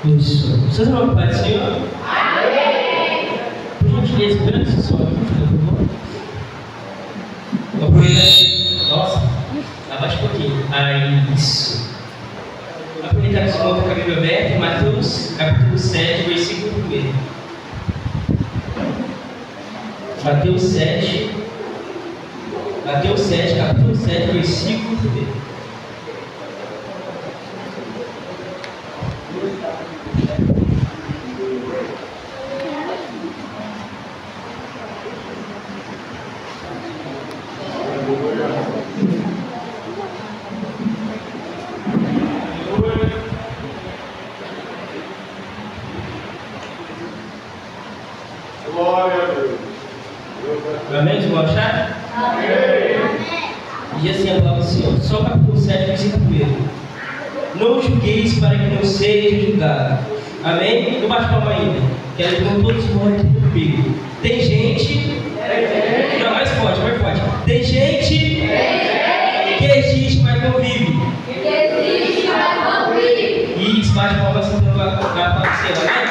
Isso. Vocês vão para o Senhor? Amém. Por gentileza, grande esse som aqui, por favor. Vou aproveitar. Nossa, abaixa um pouquinho. Aí, isso. Vou aproveitar que o som está com a Bíblia aberta, em Mateus, capítulo 7, versículo 1. Mateus 7, capítulo 7, versículo 1. Glória a Deus. Amém? Vão achar? Amém. Diz assim a palavra do Senhor. Só o capítulo 7, versículo 1. Não julgueis para que não seja julgado. Amém? Não bate palma ainda. Quero que todos morram aqui comigo. Tem gente. Não, mais forte, mais forte. Tem gente que existe, mas não vive. Isso, bate palma assim para a palavra do Senhor. Amém?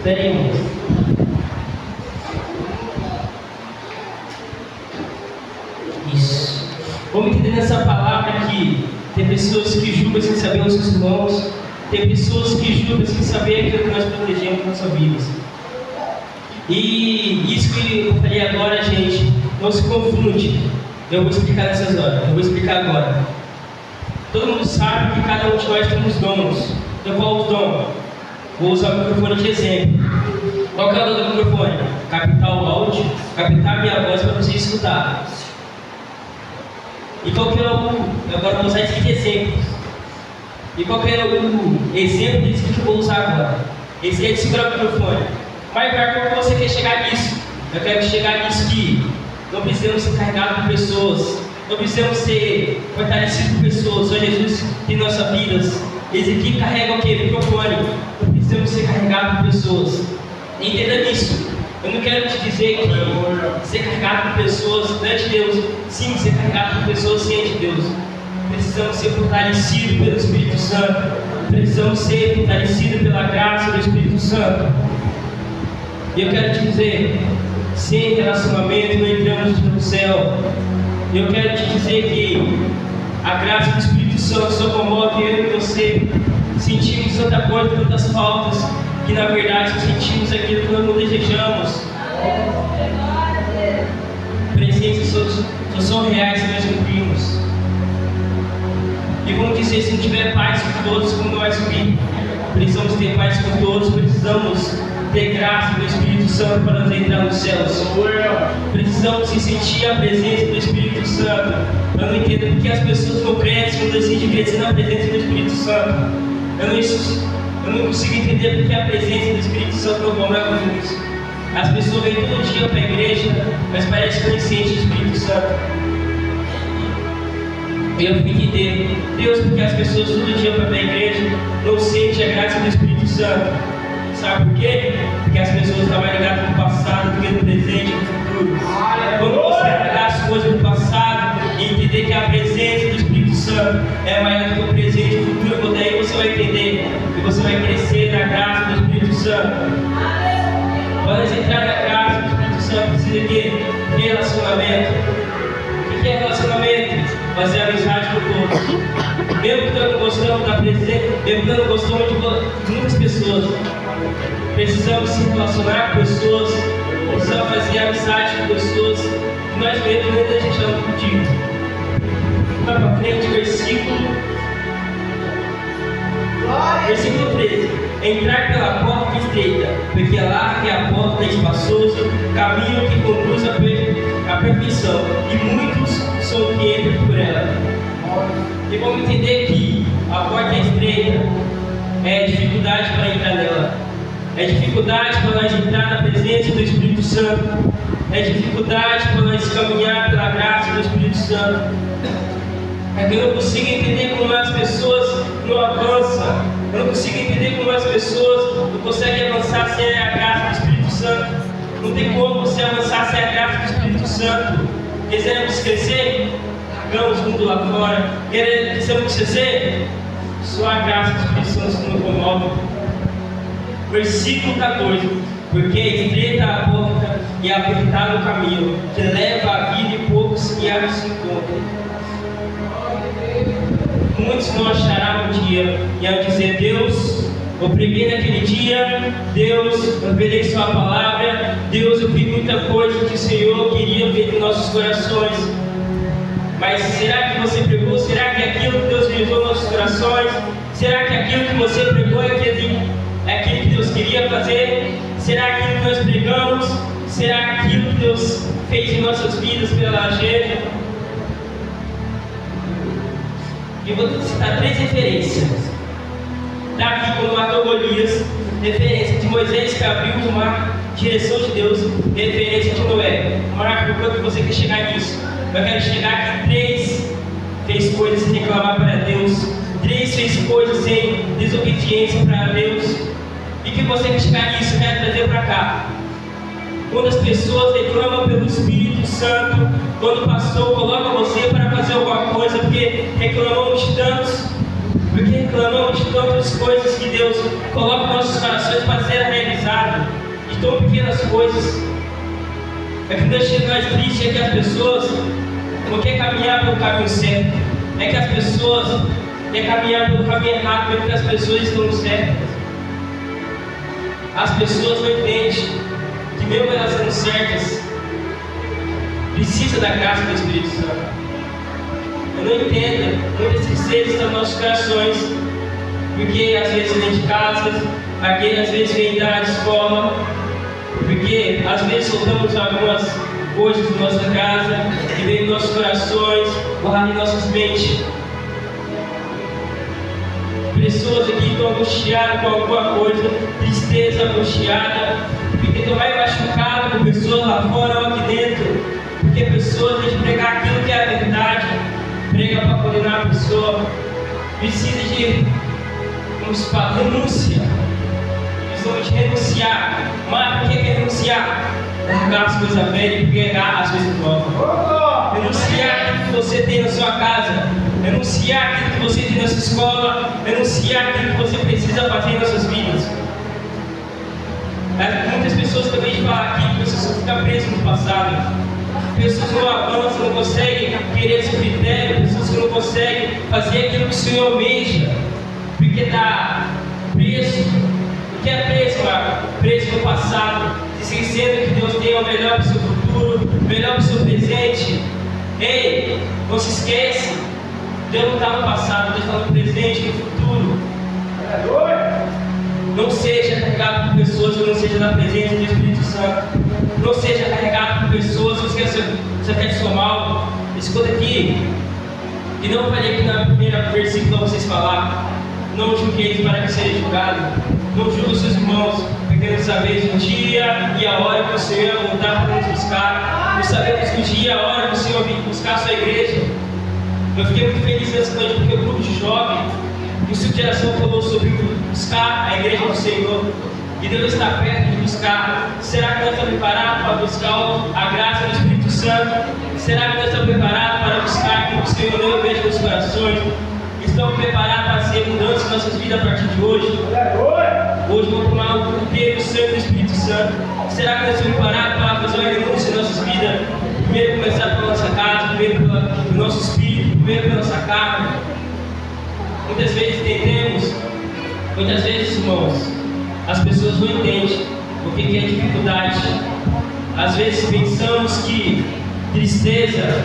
Teremos. Isso. Vamos entender nessa palavra que tem pessoas que julgam sem saber os seus irmãos, tem pessoas que julgam sem saber aquilo que nós protegemos na nossa vida. E isso que eu falei agora, gente, não se confunde. Eu vou explicar nessas horas, eu vou explicar agora. Todo mundo sabe que cada um de nós temos dons. Então qual o dom? Vou usar o microfone de exemplo. Qual que é o dom do microfone? Captar o áudio, captar a minha voz para você escutar. E qual que é o... Agora vou usar esse de exemplo. E qual que é o exemplo disso que eu vou usar agora? Esse é de segurar o microfone. Mas como você quer chegar nisso? Eu quero chegar nisso que não precisamos ser carregados por pessoas, não precisamos ser fortalecidos por pessoas. Só Jesus tem nossas vidas. Esse aqui carrega o quê? Microfone. Não precisamos ser carregados por pessoas. Entenda nisso. Eu não quero te dizer que ser carregado por pessoas não é de Deus. Sim, ser carregado por pessoas sim é de Deus. Precisamos ser fortalecidos pelo Espírito Santo. Precisamos ser fortalecidos pela graça do Espírito Santo. E eu quero te dizer, sem relacionamento não entramos no céu. Eu quero te dizer que a graça do Espírito Santo só comove eu e você. Sentimos tanta coisa, tantas faltas, que na verdade sentimos aquilo que nós não desejamos. Presenças só são reais se nós cumprimos. E vamos dizer, se não tiver paz com todos, como não vai subir? Precisamos ter paz com todos, precisamos ter graça do Espírito Santo para nos entrar nos céus. Precisamos sentir a presença do Espírito Santo. Eu não entendo porque as pessoas não crescem, não decidem crescer na presença do Espírito Santo. Eu não consigo entender porque a presença do Espírito Santo não compra com isso. As pessoas vêm todo dia para a igreja, mas parece que não sente o Espírito Santo. Eu fico entendendo, Deus, porque as pessoas todo dia para a igreja não sentem a graça do Espírito Santo. Sabe por quê? Porque as pessoas estão mais ligadas no passado do que no presente e no futuro. Quando você pegar as coisas do passado e entender que a presença do Espírito Santo é maior do que o presente e o futuro, daí você vai entender que você vai crescer na graça do Espírito Santo. Para entrar na graça do Espírito Santo, precisa de relacionamento. O que é relacionamento? Fazer amizade com todos. Mesmo que nós não gostamos da presença, mesmo que nós não gostamos de muitas pessoas, precisamos se relacionar com pessoas, precisamos fazer amizade com pessoas que nós mesmos não desejamos contigo. Vai para frente, versículo 13. Entrar pela porta estreita, porque lá é a porta espaçosa, caminho que conduz à perfeição, e muitos são que entram por ela. E vamos entender que a porta estreita é dificuldade para entrar nela, é dificuldade para nós entrar na presença do Espírito Santo, é dificuldade para nós caminhar pela graça do Espírito Santo. É que eu não consigo entender como as pessoas não avançam, eu não consigo entender como algumas pessoas não conseguem avançar sem a graça do Espírito Santo. Não tem como você avançar sem a graça do Espírito Santo. Queremos crescer? Largamos o mundo lá fora. Queremos crescer? Só a graça do Espírito Santo nos comove. Versículo 14. Porque estreita a porta e apertado o caminho que leva a vida e poucos que a se encontram. Muitos não acharão um dia e ao dizer: Deus, eu preguei naquele dia, Deus, eu revelei sua palavra, Deus, eu vi muita coisa que o Senhor queria ver em nossos corações. Mas será que você pregou? Será que aquilo que Deus revelou em nossos corações? Será que aquilo que você pregou é aquilo que Deus queria fazer? Será aquilo que nós pregamos? Será aquilo que Deus fez em nossas vidas pela agenda? E vou citar 3 referências. Davi, quando matou Golias, referência de Moisés que abriu o mar, direção de Deus, referência de Noé. Marco, quanto você quer chegar nisso? Eu quero chegar que 3 fez coisas sem reclamar para Deus, 3 fez coisas sem desobediência para Deus. E que você quer chegar nisso? Eu quero trazer para cá. Quando as pessoas reclamam pelo Espírito Santo, quando o pastor coloca você para fazer alguma coisa, porque reclamamos de tantas coisas que Deus coloca em nossos corações para ser realizado, de tão pequenas coisas. É que deixa mais triste é que as pessoas não querem caminhar pelo caminho certo, é que as pessoas querem caminhar pelo caminho errado, mesmo que as pessoas estão certas. As pessoas não entendem que mesmo elas sendo certas, precisa da graça do Espírito Santo. Eu não entendo muitas tristezas estão nos nossos corações, porque às vezes vem de casa, aqui às vezes vem da escola, porque às vezes soltamos algumas coisas de nossa casa que vem dos nossos corações, guardam em nossas mentes. Pessoas aqui estão angustiadas com alguma coisa, tristeza, angustiada, porque estão mais machucadas com pessoas lá fora ou aqui dentro, porque pessoas têm de pregar aquilo que é a verdade, prega para condenar a pessoa, precisa de, vamos falar, renúncia, precisamos de renunciar. Mas por que renunciar? Largar as coisas velhas e pegar as coisas novas. Renunciar aquilo que você tem na sua casa, renunciar aquilo que você tem na sua escola, renunciar aquilo que você precisa fazer nas suas vidas. Muitas pessoas também falam aqui que pessoas ficam presas no passado. Pessoas não avançam, não conseguem querer esse critério, pessoas que não conseguem fazer aquilo que o Senhor almeja, porque está preso. O que é preso, Marco? Preso no passado, esquecendo que Deus tem o melhor para o seu futuro, o melhor para o seu presente. Ei, não se esquece, Deus não está no passado, Deus está no presente e no futuro. Não seja carregado por pessoas que não seja da presença do Espírito Santo. Não seja carregado por pessoas que você quer te mal. Escuta aqui, e não falei aqui na primeira versículo para vocês falar. Não julgueis para que seja julgado. Não julgue os seus irmãos, porque não sabeis o dia e a hora que o Senhor voltar para nos buscar. Não sabemos o dia e a hora que o Senhor vir buscar a sua igreja. Eu fiquei muito feliz nessa noite porque o grupo de jovens, o Ciclo de Geração falou sobre buscar a igreja do Senhor. E Deus está perto de buscar. Será que nós estamos preparados para buscar a graça do Espírito Santo? Será que nós estamos preparados para buscar aquilo que o Senhor não veja nos corações? Estamos preparados para ser mudanças em nossas vidas a partir de hoje? Hoje vamos tomar o inteiro sangue do Espírito Santo. Será que nós estamos preparados para fazer uma renúncia em nossas vidas? Primeiro começar pela nossa casa, primeiro pelo nosso espírito, primeiro pela nossa carne. Muitas vezes entendemos, muitas vezes, irmãos, as pessoas não entendem o que é dificuldade. Às vezes pensamos que tristeza,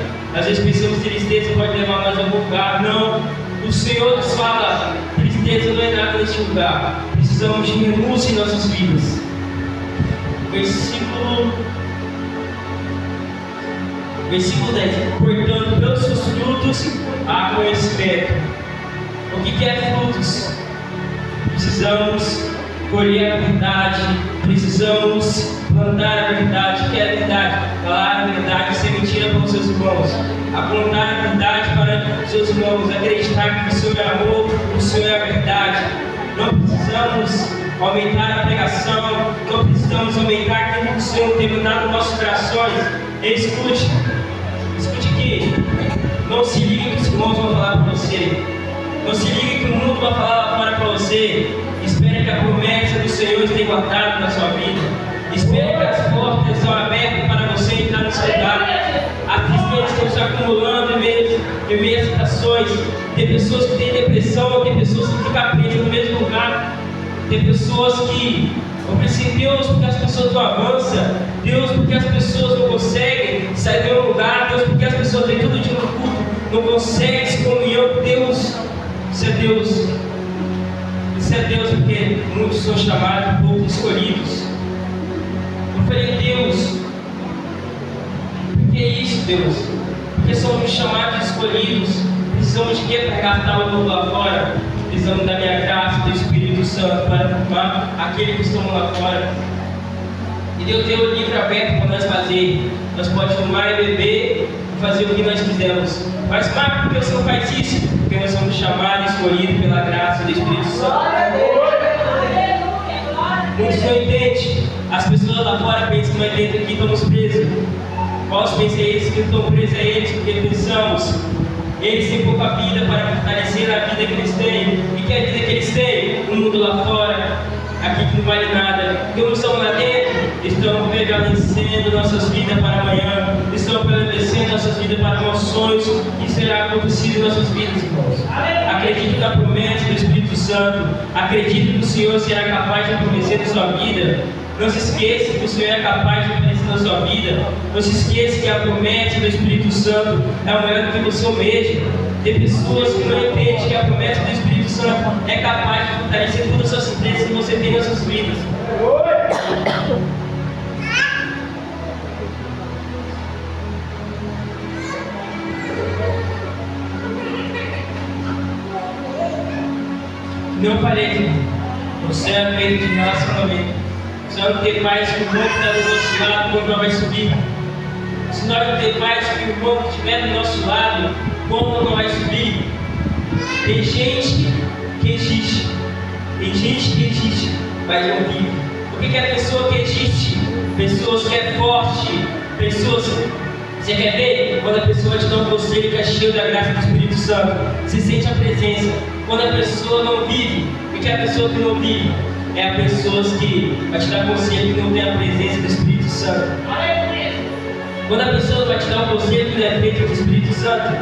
pode levar nós a algum lugar. Não, o Senhor nos fala, tristeza não é nada neste lugar. Precisamos de renúncia em nossas vidas. Versículo 10. Portanto, pelos seus frutos há conhecimento. O que é frutos? Precisamos colher a verdade, precisamos plantar a verdade. O que é a verdade? Falar a verdade sem mentira para os seus irmãos, apontar a verdade para os seus irmãos, acreditar que o Senhor é amor, o Senhor é a verdade. Não precisamos aumentar a pregação, não precisamos aumentar aquilo que o Senhor tem mandado nos nossos corações. Escute aqui, não se ligue que os irmãos vão falar para você, não se ligue que o mundo vai falar lá fora para você. Espere que a promessa do Senhor esteja guardada na sua vida, espere que as portas são abertas para você entrar no seu lugar. As tristezas estão se acumulando em meio às situações. Tem pessoas que têm depressão, tem pessoas que ficam presas no mesmo lugar, tem pessoas que oferecem Deus porque as pessoas não avançam, Deus porque as pessoas não conseguem sair de um lugar, Deus porque as pessoas vêm todo dia no culto, não conseguem se comunhão com Deus. Isso é Deus. Isso é Deus porque muitos são chamados, poucos escolhidos. Eu falei, Deus, por que isso, Deus? Porque somos chamados e escolhidos. Precisamos de quê para gastar o mundo lá fora? Precisamos da minha graça, do Espírito Santo para formar aqueles que estão lá fora. E Deus deu o livro aberto para nós fazer. Nós podemos fumar e beber e fazer o que nós quisermos. Mas, Marco, por que você não faz isso? Porque nós somos chamados e escolhidos pela graça do Espírito Santo. Muitos não entendem. As pessoas lá fora pensam que nós dentro aqui estamos presos. Posso pensar eles que estão presos a eles porque pensamos. Eles têm pouca vida para fortalecer a vida que eles têm. E que a vida que eles têm? O mundo lá fora, aqui que não vale nada. Porque não estão lá dentro, estão prevalecendo nossas vidas para amanhã, estão prevalecendo nossas vidas para nossos sonhos, que será acontecido em nossas vidas, irmãos. Acredite na promessa do Espírito Santo, acredite que o Senhor será capaz de prometer na sua vida. Não se esqueça que o Senhor é capaz de prometer na sua vida. Não se esqueça que a promessa do Espírito Santo é maior do que você mesmo. Tem pessoas que não entendem que a promessa do Espírito Santo é capaz de fortalecer todas as suas certezas que você tem nas suas vidas. Não falei, você é feito de relacionamento. Se nós não ter paz que o povo está do nosso lado, o povo não vai subir. Se nós não ter paz que o povo estiver do nosso lado, o povo não vai subir. Tem gente que existe, mas não vive. Por que a pessoa que existe, pessoas que é forte, pessoas. Você quer ver? Quando a pessoa te dá um conselho que é cheio da graça do Espírito Santo, você sente a presença. Quando a pessoa não vive, porque a pessoa que não vive é a pessoa que vai te dar conselho que não tem a presença do Espírito Santo. Quando a pessoa vai te dar um conselho que não é feito do Espírito Santo,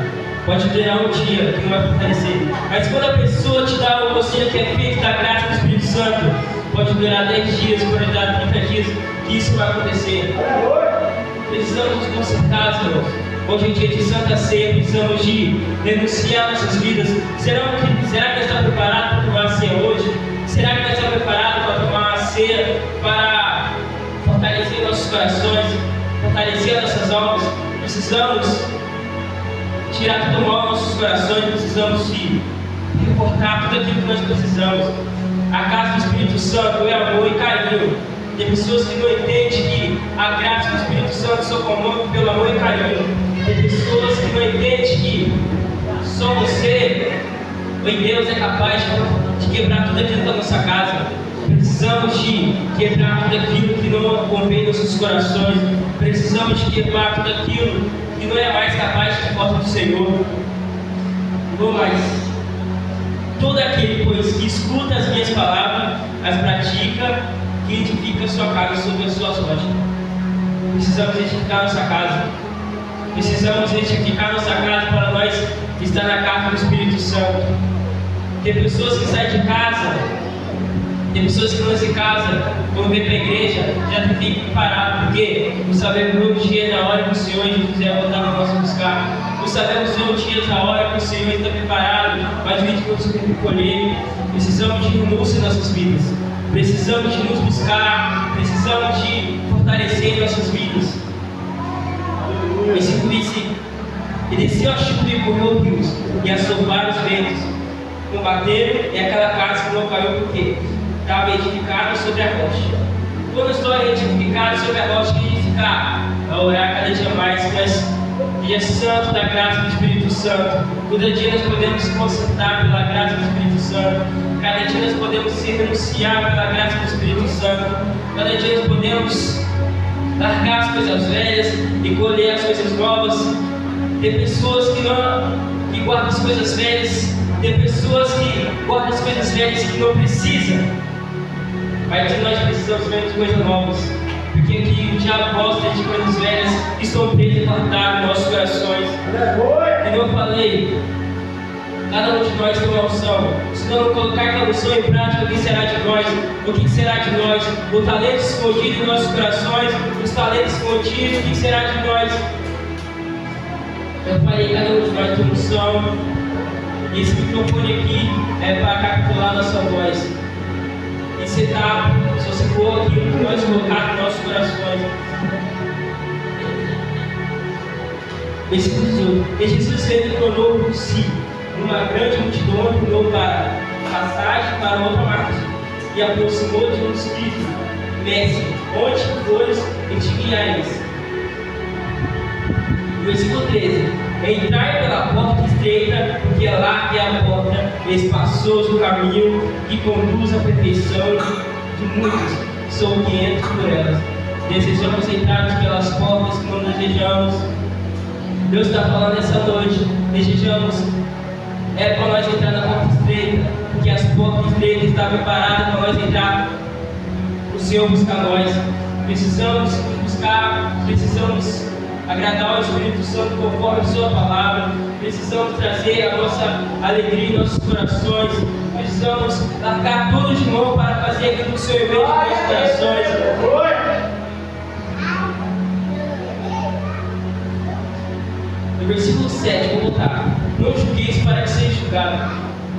pode durar um dia, que não vai fortalecer. Mas quando a pessoa te dá um conselho que é feito da graça do Espírito Santo, pode durar 10 dias, pode durar 30 dias, que isso vai acontecer. Precisamos nos consertar, irmãos. Hoje em dia de Santa Ceia, precisamos de denunciar nossas vidas. Será que está preparado para tomar a ceia hoje? Será que nós estamos preparados para tomar a ceia, para fortalecer nossos corações, fortalecer nossas almas? Precisamos tirar todo mal dos nossos corações, precisamos de reportar tudo aquilo que nós precisamos. A casa do Espírito Santo é amor e carinho. Tem pessoas que não entendem que a graça do Espírito Santo só comanda pelo amor e carinho. Tem pessoas que não entendem que só você, em Deus, é capaz de quebrar tudo aquilo da nossa casa. Precisamos de quebrar tudo aquilo que não convém nos nossos corações. Precisamos de quebrar tudo aquilo que não é mais capaz de porta do Senhor. Não mais. Todo aquele, pois, que escuta as minhas palavras, as pratica, que edifica a sua casa sobre as suas rochas. Precisamos edificar nossa casa. Precisamos edificar nossa casa para nós estar na casa do Espírito Santo. Tem pessoas que saem de casa, tem pessoas que não se casam, quando vêm para a igreja, já tem que parar, porque não sabemos o dia na hora que o Senhor Jesus quiser voltar para nós buscar. Não sabemos o dia na hora que o Senhor está preparado, mas 20 minutos para recolher. Precisamos de renúncia em nossas vidas. Precisamos de nos buscar, precisamos de fortalecer nossas vidas. O versículo disse: e desceu a chuva e correu rios, e assovaram os ventos, combateram, e aquela casa que não caiu porque estava edificada sobre a rocha. Quando estou edificado sobre a rocha, que edificar? A orar cada dia mais, mas dia santo da graça do Espírito Santo. Todo dia nós podemos nos consertar pela graça do Espírito Santo. Cada dia nós podemos se renunciar pela graça do Espírito Santo. Cada dia nós podemos largar as coisas velhas e colher as coisas novas. Tem pessoas que guardam as coisas velhas. Tem pessoas que guardam as coisas velhas que não precisam. Mas nós precisamos ver de coisas novas. Porque aqui o diabo gosta de coisas velhas que estão presas e guardadas nos nossos corações. Como eu falei, cada um de nós tem uma unção. Se não colocar aquela unção em prática, o que será de nós? O que será de nós? O talento escondido em nossos corações, os talentos escondidos, o que será de nós? Eu falei, cada um de nós tem unção. E esse microfone aqui é para capturar nossa voz. E se você for aqui, nós colocar nos nossos corações. Versículo 18. E Jesus fez tornou por si uma grande multidão, tornou para passagem para outra margem, e aproximou de um espírito, mestre, onde fores e te guiares. Versículo 13. Entrai pela porta estreita, porque larga é a porta, e espaçoso o caminho que conduz à perfeição, de muitos são que entram por elas. Desejamos entrar pelas portas que não desejamos. Deus está falando essa noite. Desejamos para nós entrar na porta estreita, porque as portas estreitas estão preparadas para nós entrar. O Senhor busca nós. Precisamos buscar, precisamos agradar ao Espírito Santo conforme a sua palavra. Precisamos trazer a nossa alegria em nossos corações. Precisamos largar tudo de mão para fazer aquilo que o Senhor veio em nossos corações. No versículo 7, vou voltar. Não julgueis para que seja julgado.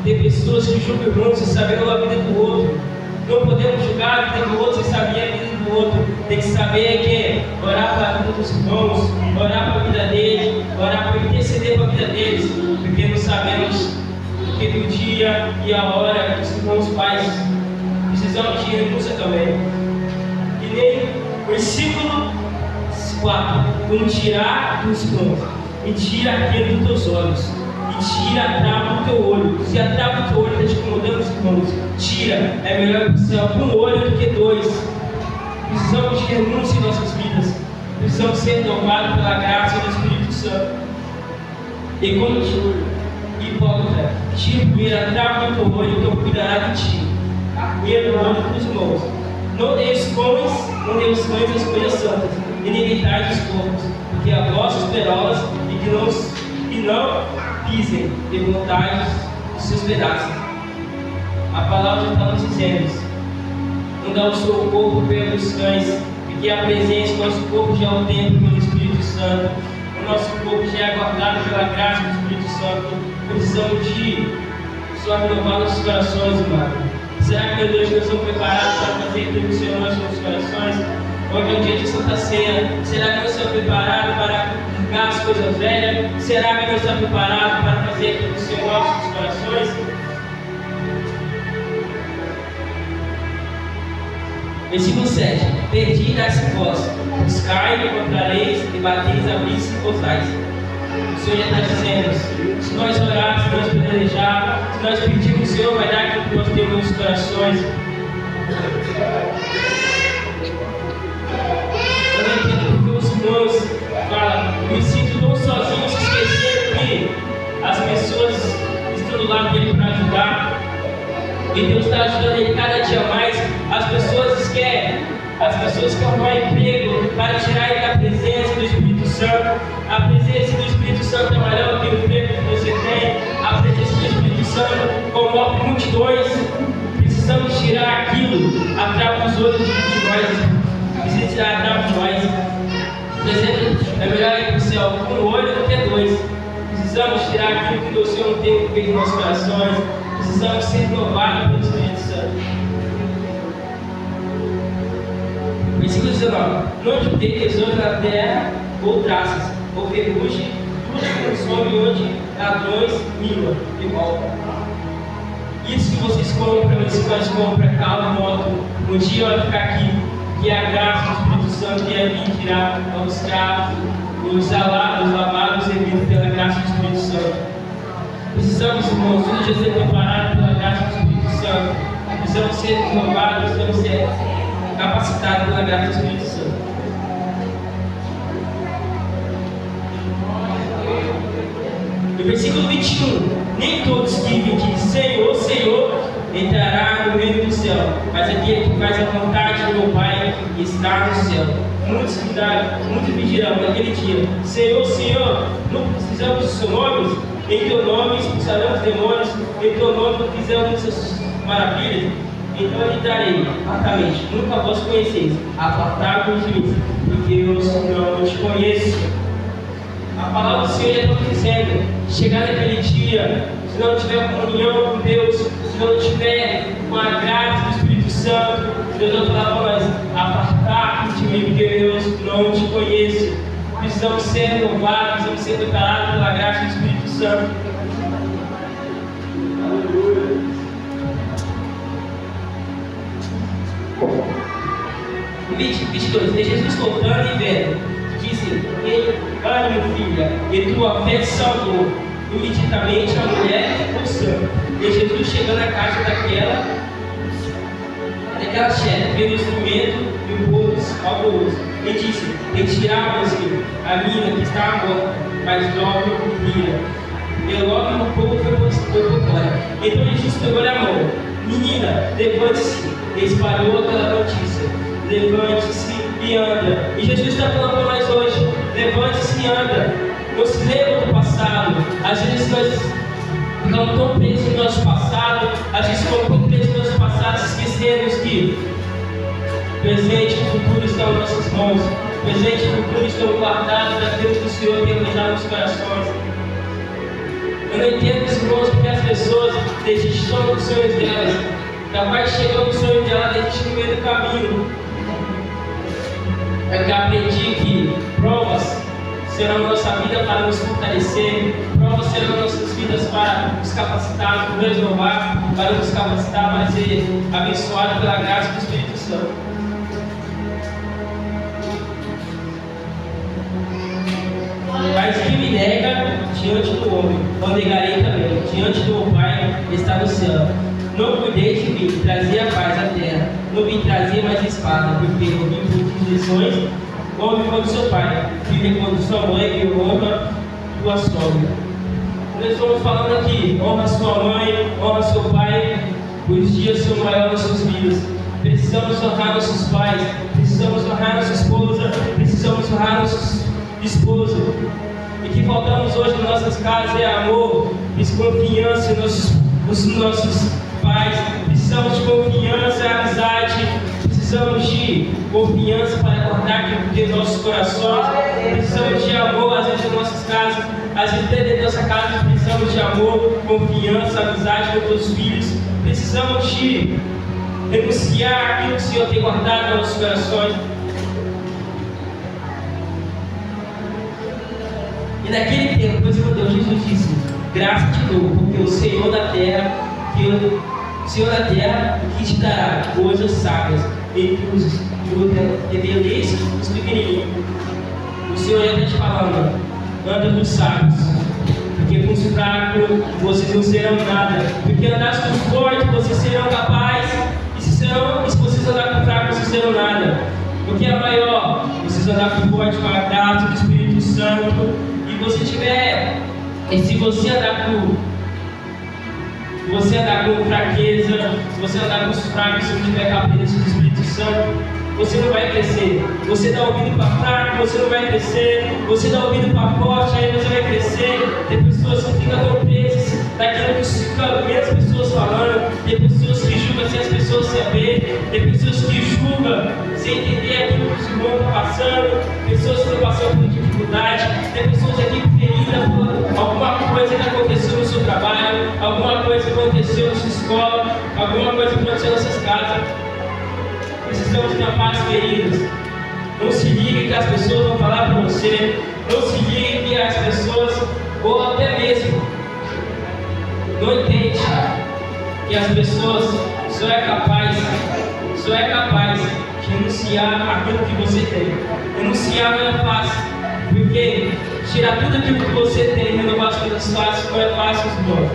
Tem pessoas que julgam irmãos sem saber a vida do outro. Não podemos julgar a vida do outro sem saber a vida do outro. Tem que saber que orar para a vida dos irmãos, orar para a vida deles, orar para interceder para a vida deles, porque não sabemos o dia e a hora que os irmãos pais precisamos de renúncia também. E nem versículo 4: não tirar dos irmãos, e tira aquele dos teus olhos, e tira a trava do teu olho. Se a trava do teu olho está te incomodando, os irmãos, tira. É melhor para o céu um olho do que dois. Precisamos de renúncia em nossas vidas. Precisamos ser tomados pela graça do Espírito Santo. E quando hipócrita, tira primeiro a trava do teu olho, então cuidará de ti. Arreia do olho dos irmãos. Não deis cães as coisas santas, e nem deitais os corpos, porque a vossas perolas e não pisem de vontade os seus pedaços. A palavra está nos dizendo: não dá o seu corpo pelos cães, porque a presença do nosso corpo já é o templo pelo Espírito Santo. O nosso corpo já é guardado pela graça do Espírito Santo. Precisamos de só renovar nossos corações, irmão. Será que, meu Deus, nós estamos preparados para fazer aquilo que o Senhor nos nossos corações? Hoje é o dia de Santa Ceia. Será que nós estamos preparados para largar as coisas velhas? Será que nós estamos preparados para fazer aquilo que o Senhor nos nossos corações? Versículo 7. Pedi e dá-se vós, buscai e encontrareis, e bateis, abris e gozais. O Senhor já está dizendo: se nós orarmos, se nós planejar, se nós pedirmos, o Senhor vai dar aquilo que nós temos nos corações. Eu não entendo porque os irmãos falam: me sinto tão sozinho, se esqueceram que as pessoas estão do lado dele para ajudar. E Deus está ajudando ele cada dia mais. As pessoas querem arrumar emprego para tirar ele da presença do Espírito Santo. A presença do Espírito Santo é maior que o emprego que você tem. A presença do Espírito Santo comove multidões. Precisamos tirar aquilo atrás dos olhos de nós. Precisamos tirar atrás de nós. Por exemplo, é melhor ir para o céu com um olho do que dois. Precisamos tirar aquilo que o Senhor não tem feito em nossos corações. Precisamos ser renovados pelo Espírito Santo. Versículo 19: não juntei tesouro na terra, ou traças, ou ferrugem, tudo consome onde ladrões minam e roubam. Isso que vocês compram, isso que nós compramos, carro, moto, um dia vai ficar aqui, que é a graça do Espírito Santo que é vir tirar, a buscar os lavados servidos pela graça do Espírito Santo. Precisamos, irmãos, todo dia ser preparado pela graça do Espírito Santo. Santo. Precisamos ser renovados, precisamos ser capacitados pela graça do Espírito Santo. No versículo 21, nem todos que me dizem Senhor, Senhor, entrará no reino do céu, mas aquele que faz a vontade do meu Pai está no céu. Muitos pedirão naquele dia: Senhor, Senhor, não precisamos dos seus nomes? Em teu nome expulsaremos demônios, em teu nome fizemos essas maravilhas. Então eu lhe darei altamente: nunca vos conheceis, apartai-vos de mim, porque eu não te conheço. A palavra do Senhor já está dizendo: chegar naquele dia, se não tiver comunhão com Deus, se não tiver com a graça do Espírito Santo, Deus vai falar para nós: apartar de mim, porque eu não te conheço. Precisamos ser renovados, precisamos ser preparados pela graça do Espírito Santo. No 22, de Jesus contando e vendo, disse: ânimo, filha, e tua fé te salvou. Imediatamente a mulher ficou sã. E Jesus, chegando à casa daquela chefe, pelo instrumento e o bolo alvoroço, e disse: retirai-vos-lhe a mina que estava morta, mas logo vira. E logo o povo foi por fora. Então Jesus pegou-lhe a mão: menina, levante-se. E espalhou aquela notícia: levante-se e anda. E Jesus está falando para nós hoje: levante-se e anda. Não se lembra do passado. Às vezes nós ficamos tão presos no nosso passado, às vezes ficamos tão presos no nosso passado, esquecemos que presente e futuro estão em nossas mãos. Presente e futuro estão guardados daquilo que o Senhor tem deixado nos corações. Eu não entendo, meus irmãos, porque as pessoas desistem dos sonhos delas. Capaz chegando no sonho dela, desistem no meio do caminho. É que aprendi que provas serão nossa vida para nos fortalecer, provas serão nossas vidas para nos capacitar, nos renovar, para nos capacitar para ser abençoados pela graça do Espírito Santo. Mas quem me nega diante do homem, eu negarei também, diante do meu Pai que está no céu. Não cuidei de mim, trazia paz à terra, não vim trazer mais espada, porque eu vim por direções. Honre quando seu pai, filha quando sua mãe, e honra tua sogra. Nós estamos falando aqui: honra sua mãe, honra seu pai, os dias são maiores nas suas vidas. Precisamos honrar nossos pais, precisamos honrar nossa esposa, precisamos honrar nossos esposos. E que faltamos hoje nas nossas casas é amor, desconfiança nos nossos pais. Precisamos de confiança, amizade. Precisamos de confiança para guardar aquilo em nossos corações. Precisamos de amor, às vezes, em nossas casas. Às vezes, dentro da nossa casa, precisamos de amor, confiança, amizade com os filhos. Precisamos de renunciar aquilo que o Senhor tem guardado nos nossos corações. E naquele tempo, Jesus disse: graça te dou, porque o Senhor da terra, que te dará coisas sábias entre os rebeldes e os pequenininhos. O Senhor já está te falando: anda com os sábios, porque com os fracos vocês não serão nada, porque andar com os fortes vocês serão capazes, e se vocês andar com fracos vocês serão nada, porque é maior vocês andar com forte com a graça do Espírito Santo. E se você andar com fraqueza, se você andar com os fracos, se não tiver cabeça do Espírito Santo, você não vai crescer. Você dá ouvido para fraco, você não vai crescer. Você dá ouvido para forte, aí você vai crescer. Tem pessoas que ficam tão presas daquilo que vê as pessoas falando. Tem pessoas que julgam sem as pessoas saberem. Tem pessoas que julgam sem entender aquilo que os irmãos estão passando. Pessoas que estão passando por dificuldade. Tem pessoas aqui feridas por alguma coisa que aconteceu no seu trabalho, alguma coisa que aconteceu na sua escola, alguma coisa que aconteceu nas suas casas. Precisamos de uma paz, queridos. Não se ligue que as pessoas vão falar para você. Não se ligue que as pessoas, ou até mesmo, não entende que as pessoas só é capaz de renunciar aquilo que você tem. Renunciar não é fácil, porque tirar tudo aquilo que você tem e renovar as coisas fáceis não é fácil, irmão.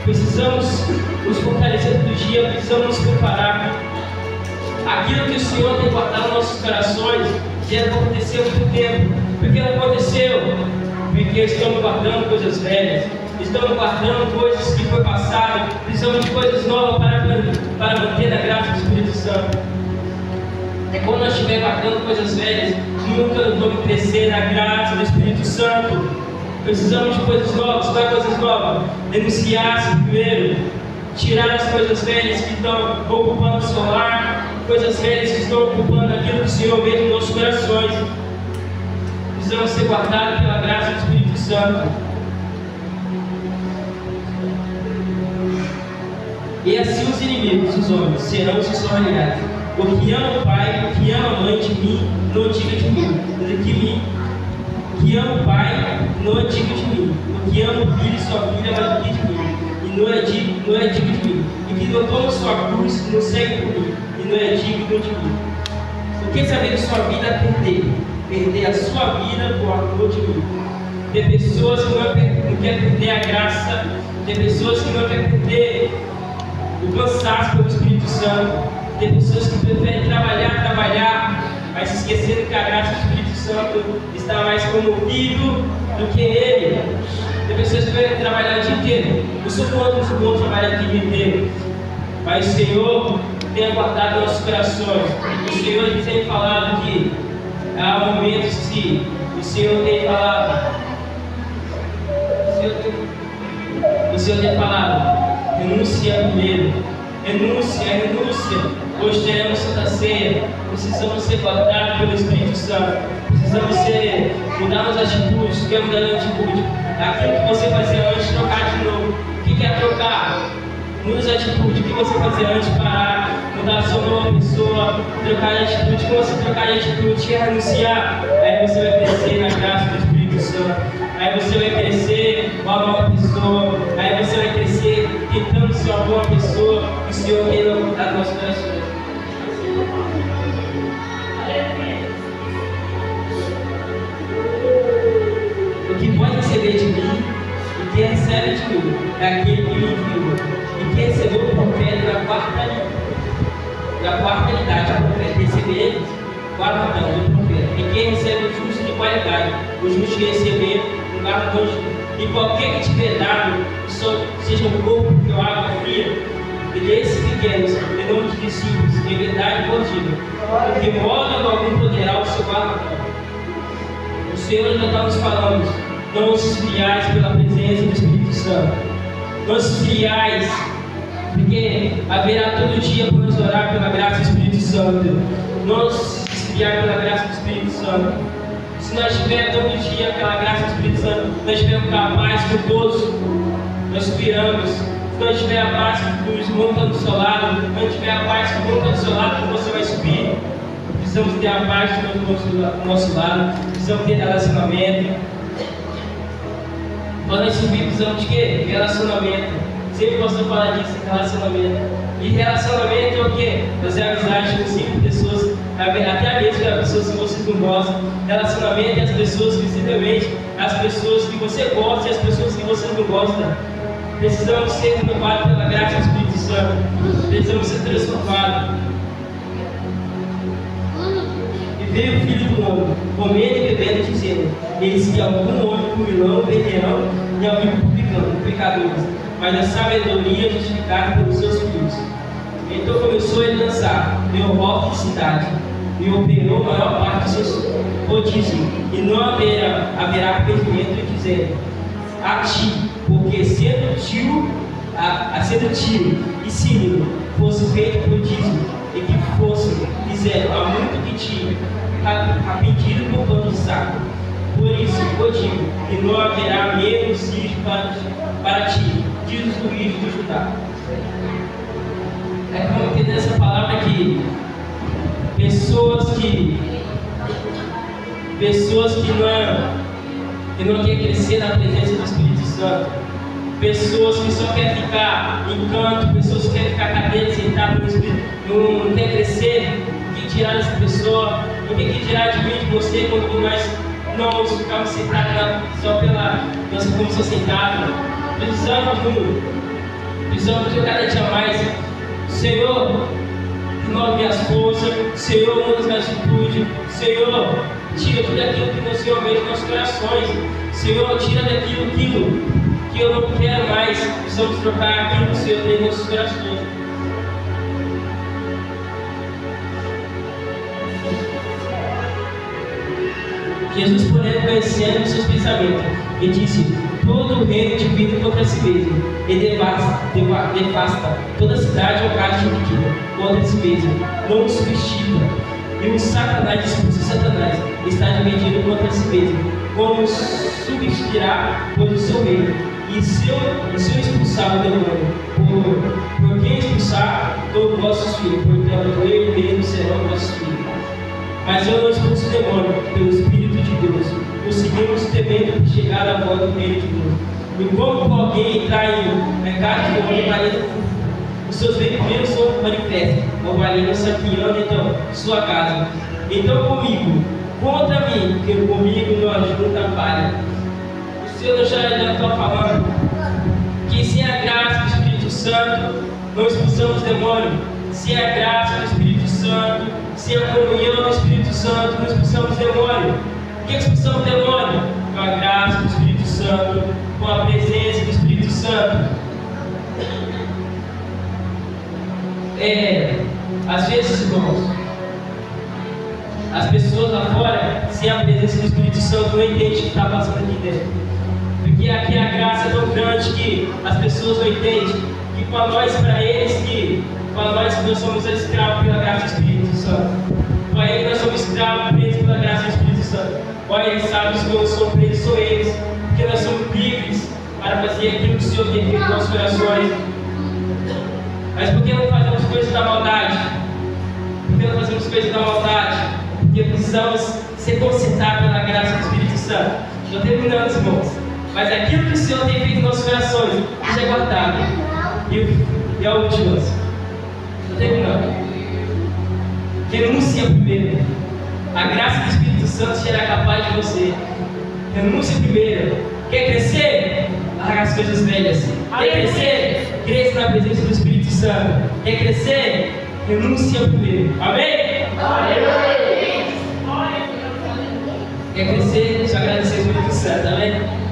precisamos nos fortalecer todo dia, precisamos nos preparar. Aquilo que o Senhor tem guardado nos nossos corações já aconteceu há muito tempo. Por que não aconteceu? Porque estamos guardando coisas velhas, estamos guardando coisas que foi passado, precisamos de coisas novas para manter a graça do Espírito Santo. É quando nós estivermos guardando coisas velhas, nunca vamos crescer na graça do Espírito Santo. Precisamos de coisas novas. Qual é coisas novas? Denunciar-se primeiro, tirar as coisas velhas que estão ocupando o seu lar, coisas velhas que estão ocupando aquilo que o Senhor vê nos nossos corações. Precisamos ser guardados pela graça do Espírito Santo. E assim os inimigos, os homens, serão se sobrelhados. O que ama o pai, o que ama a mãe de mim, não diga de mim. O que ama o pai, não é digno de mim. O que ama o filho e sua filha, mais do que de mim. E não é digno de mim. E que não toma sua cruz, não segue por mim. E não é digno de mim. O que saber que sua vida é perder? Perder a sua vida por amor de mim. Tem pessoas que não querem perder a graça. Tem pessoas que não querem perder o cansaço pelo Espírito Santo. Tem pessoas que preferem trabalhar, mas se esquecendo que a graça do Espírito Santo está mais comovido do que ele. Tem pessoas que preferem trabalhar o dia inteiro. Eu sou bom trabalhar aqui o dia inteiro, mas o Senhor tem aguardado nossos corações. O Senhor tem falado que há momentos que o Senhor tem falado. O Senhor tem falado, renuncia primeiro. Renúncia. Hoje teremos Santa Ceia. Precisamos ser guardados pelo Espírito Santo. Precisamos mudar as atitudes. O que é mudar a atitude? Aquilo que você fazia antes, trocar de novo. O que é trocar? Muda as atitudes. O que você fazia antes, parar, mudar a sua nova pessoa, trocar de atitude. Quando você trocar de atitude e renunciar, aí você vai crescer na graça do Espírito Santo. Aí você vai crescer uma nova pessoa. Aí você vai crescer tentando ser uma boa pessoa. E o Senhor tem das nossas corações. O que pode receber de mim, e quem recebe de mim, é aquele que me enviou. E quem recebeu o profeta da quarta idade, o profeta receber o galardão do profeta. E quem recebe o justo de qualidade, o justo receber um galardão de Deus. E qualquer que tiver dado, seja um corpo que ou água fria, e desses pequenos, em nome de discípulos, em verdade cordiga, porque modo algum poderá o seu galardão. O Senhor já está nos falando, não os esfriais pela presença do Espírito Santo. Não os esfriais, porque haverá todo dia para nos orar pela graça do Espírito Santo. Não os esfriar pela graça do Espírito Santo. Se nós tivermos todo dia pela graça do Espírito Santo, nós estivermos capazes com todos, nós suspiramos. Se nós tivermos a paz que os irmãos estão do seu lado, se nós tivermos a paz que os irmãos estão do seu lado, você vai subir. Precisamos ter a paz que os irmãos do nosso lado, precisamos ter relacionamento. Quando nós subir, precisamos de quê? Relacionamento. Sempre posso falar disso, relacionamento. E relacionamento é o quê? Fazer amizade com 5 pessoas, até mesmo com as pessoas que vocês não gostam. Relacionamento é as pessoas que simplesmente, as pessoas que você gosta e as pessoas que você não gosta. Precisamos ser renovados pela graça do Espírito Santo. Precisamos ser transformados. E veio o Filho do Homem, comendo e bebendo, dizendo: eis que algum homem comilão, beberão e amigo publicano, pecadores, mas a sabedoria justificada pelos seus filhos. Então começou ele a dançar, deu volta de cidade, e operou a maior parte dos seus rodízios, e não haverá arrependimento, dizendo: a ti, porque sendo tio e Símilo fosse feito prodígio, e que fosse, dizendo, há muito que te arrependido por pano de saco. Por isso, eu digo, que não haverá menos sírio para ti, diz os juízes do Judá. É como entender essa palavra aqui. Pessoas que não querem crescer na presença do Espírito Santo. Pessoas que só querem ficar em canto, pessoas que querem ficar cadeira sentada no Espírito, não querem crescer. O que dirá dessa pessoa? O que dirá de mim, de você, quando nós não ficamos sentados só pela nossa comissão sentada? Precisamos Precisamos de cada dia mais. Senhor, renove minhas forças. Senhor, muda as minhas atitudes. Senhor, tira tudo aquilo que o Senhor vê nos nossos corações. Senhor, tira daquilo que eu não quero mais. Precisamos trocar aquilo que o Senhor tem nos nossos corações. Jesus, porém, conhecendo os seus pensamentos, e disse: todo o reino divide contra si mesmo, e devasta toda cidade ou casa dividida contra si mesmo, não o substitua. E o Satanás expulsa Satanás, está dividido contra si mesmo, como substituirá por o seu reino? E se eu expulsar o demônio, por quem expulsar, todos vossos filhos, portanto, eu mesmo serão vossos filhos. Mas eu não expulso o demônio pelo Espírito de Deus. O seguimos temendo que chegar a volta do reino de Deus. E como alguém entrar em casa de demônio, valendo os seus primeiros são manifestos, ou valendo saqueando então sua casa. Então comigo, contra mim, que comigo não ajuda a palha. O Senhor já está falando que sem a graça do Espírito Santo não expulsamos o demônio. Sem a graça do Espírito Santo, sem a comunhão do Espírito Santo, não expulsamos o demônio. Por que expulsamos o demônio? Com a graça do Espírito Santo, com a presença do Espírito Santo. Às vezes, irmãos, as pessoas lá fora, sem a presença do Espírito Santo, não entendem o que está passando aqui dentro. Porque aqui a graça é tão grande que as pessoas não entendem que para nós, nós somos escravos pela graça do Espírito Santo. Para eles nós somos escravos presos pela graça do Espírito Santo. Olha, eles sabem que eu sou preso, sou eles, porque nós somos livres para fazer aquilo que o Senhor tem feito nos nossos corações. Mas por que não fazemos coisas da maldade? Por que não fazemos coisas da maldade? Porque precisamos ser concentrados pela graça do Espírito Santo. Estou terminando, irmãos. Mas aquilo que o Senhor tem feito nos nossos corações, isso é guardado. E a última. Estou terminando. Renúncia primeiro. A graça do Espírito Santo será capaz de você. Renúncia primeiro. Quer crescer? Larga as coisas velhas. Quer crescer? Cresça na presença do Espírito Santo. Quer crescer? Renúncia primeiro. Amém? Amém. Quer crescer? Só agradecer ao Espírito Santo. Amém?